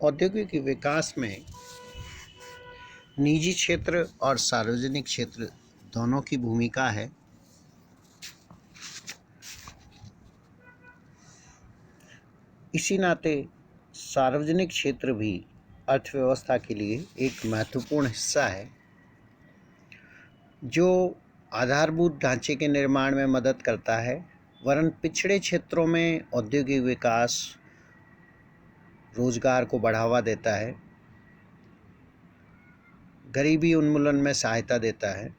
औद्योगिक विकास में निजी क्षेत्र और सार्वजनिक क्षेत्र दोनों की भूमिका है। इसी नाते सार्वजनिक क्षेत्र भी अर्थव्यवस्था के लिए एक महत्वपूर्ण हिस्सा है, जो आधारभूत ढांचे के निर्माण में मदद करता है। वरन पिछड़े क्षेत्रों में औद्योगिक विकास रोजगार को बढ़ावा देता है, गरीबी उन्मूलन में सहायता देता है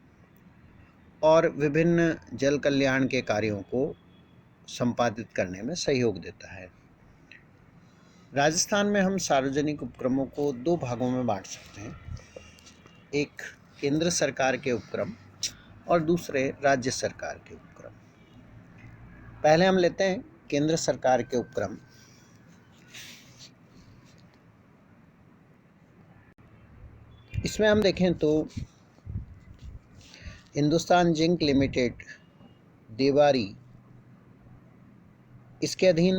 और विभिन्न जल कल्याण के कार्यों को संपादित करने में सहयोग देता है। राजस्थान में हम सार्वजनिक उपक्रमों को दो भागों में बांट सकते हैं, एक केंद्र सरकार के उपक्रम और दूसरे राज्य सरकार के उपक्रम। पहले हम लेते हैं केंद्र सरकार के उपक्रम। इसमें हम देखें तो हिंदुस्तान जिंक लिमिटेड, देवारी, इसके अधीन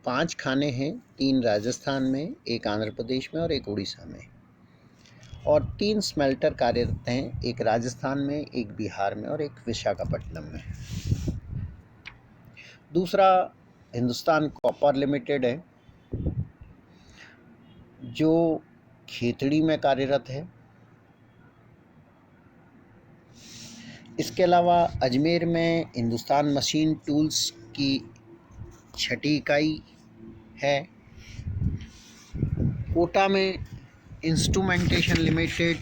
5 खाने हैं, 3 राजस्थान में, 1 आंध्र प्रदेश में और 1 उड़ीसा में, और 3 स्मेल्टर कार्यरत हैं, 1 राजस्थान में, 1 बिहार में और 1 विशाखापट्टनम में। दूसरा हिंदुस्तान कॉपर लिमिटेड है, जो खेतड़ी में कार्यरत है। इसके अलावा अजमेर में हिंदुस्तान मशीन टूल्स की 6ठी इकाई है। कोटा में इंस्ट्रूमेंटेशन लिमिटेड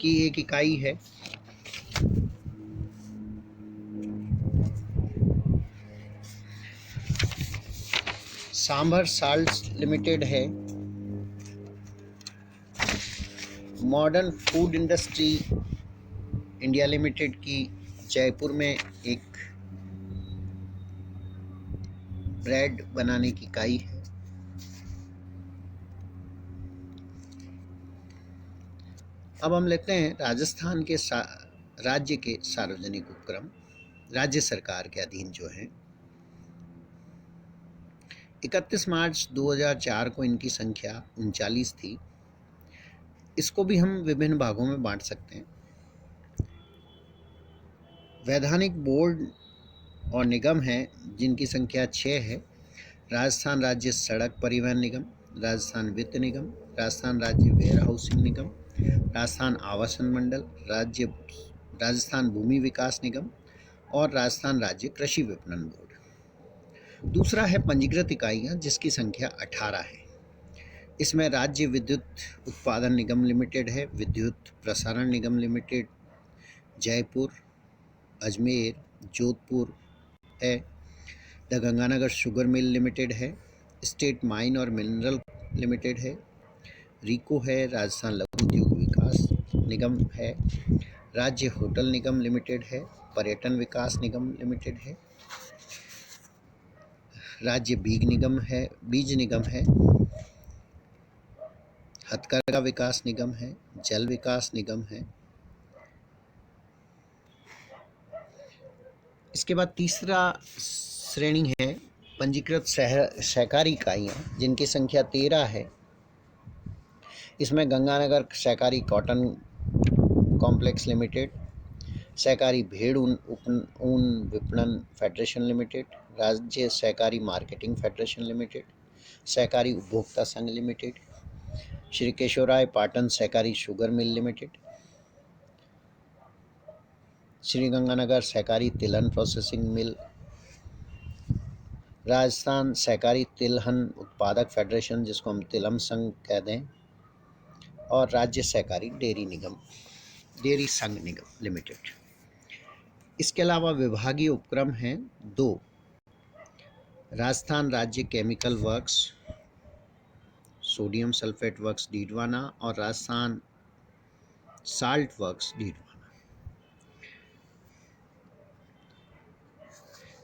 की 1 इकाई है। सांभर साल्ट्स लिमिटेड है। Modern food industry India limited की जयपुर में एक ब्रेड बनाने की इकाई है। अब हम लेते हैं राजस्थान के राज्य के सार्वजनिक उपक्रम, राज्य सरकार के अधीन जो है। 31 मार्च 2004 को इनकी संख्या 39 थी। इसको भी हम विभिन्न भागों में बांट सकते हैं। वैधानिक बोर्ड और निगम हैं, जिनकी संख्या 6 है। राजस्थान राज्य सड़क परिवहन निगम, राजस्थान वित्त निगम, राजस्थान राज्य वेयर हाउसिंग निगम, राजस्थान आवासन मंडल, राजस्थान भूमि विकास निगम और राजस्थान राज्य कृषि विपणन बोर्ड। दूसरा है पंजीकृत इकाइयाँ, जिसकी संख्या 18 है। इसमें राज्य विद्युत उत्पादन निगम लिमिटेड है, विद्युत प्रसारण निगम लिमिटेड जयपुर, अजमेर, जोधपुर है, the Ganganagar sugar mill limited है, स्टेट माइन और मिनरल लिमिटेड है, रिको है, राजस्थान लघु उद्योग विकास निगम है, राज्य होटल निगम लिमिटेड है, पर्यटन विकास निगम लिमिटेड है, राज्य बीज निगम है, हथकरघा विकास निगम है, जल विकास निगम है। इसके बाद तीसरा श्रेणी है पंजीकृत सहकारी इकाइयाँ, जिनकी संख्या 13 है। इसमें गंगानगर सहकारी कॉटन कॉम्प्लेक्स लिमिटेड, सहकारी भेड़ ऊन विपणन फेडरेशन लिमिटेड, राज्य सहकारी मार्केटिंग फेडरेशन लिमिटेड, सहकारी उपभोक्ता संघ लिमिटेड, श्री केशवराय पाटन सहकारी sugar mill limited, Shri Ganganagar सहकारी तिलहन प्रोसेसिंग मिल, राजस्थान सहकारी तिलहन उत्पादक फेडरेशन, जिसको हम तिलम संघ कह दें, और राज्य सहकारी डेयरी संघ निगम लिमिटेड। इसके अलावा विभागीय उपक्रम हैं 2, राजस्थान राज्य chemical works, sodium sulphate works Didwana और राजस्थान साल्ट वर्क्स डीडवाना।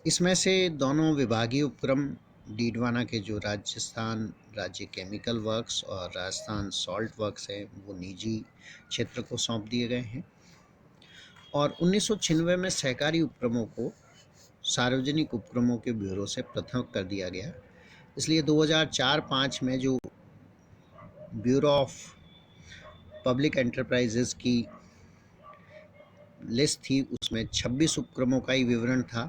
इसमें से दोनों विभागीय उपक्रम डीडवाना के जो राजस्थान राज्य केमिकल वर्क्स और राजस्थान सॉल्ट वर्क्स है, वो निजी क्षेत्र को सौंप दिए गए हैं। और 1996 में सहकारी उपक्रमों को सार्वजनिक उपक्रमों के ब्यूरो से पृथक कर दिया गया। इसलिए 2004-05 में जो ब्यूरो ऑफ पब्लिक एंटरप्राइजेज की लिस्ट थी, उसमें 26 उपक्रमों का ही विवरण था।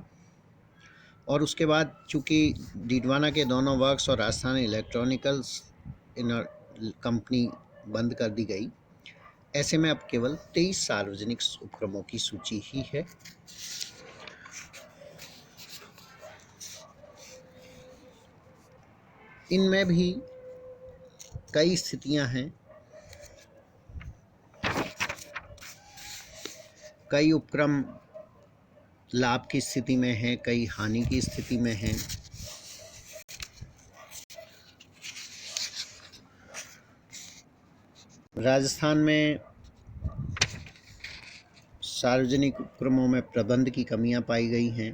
और उसके बाद चूँकि डीडवाना के दोनों वर्क्स और राजस्थान इलेक्ट्रॉनिकल्स कंपनी बंद कर दी गई, ऐसे में अब केवल 23 सार्वजनिक उपक्रमों की सूची ही है। इनमें भी कई स्थितियां हैं, कई उपक्रम लाभ की स्थिति में हैं, कई हानि की स्थिति में हैं। राजस्थान में सार्वजनिक उपक्रमों में प्रबंध की कमियां पाई गई हैं।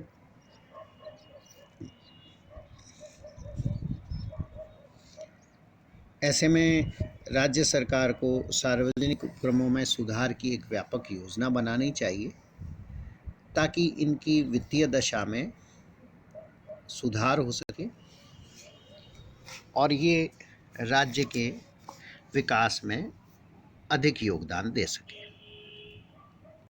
ऐसे में राज्य सरकार को सार्वजनिक उपक्रमों में सुधार की एक व्यापक योजना बनानी चाहिए, ताकि इनकी वित्तीय दशा में सुधार हो सके और ये राज्य के विकास में अधिक योगदान दे सके।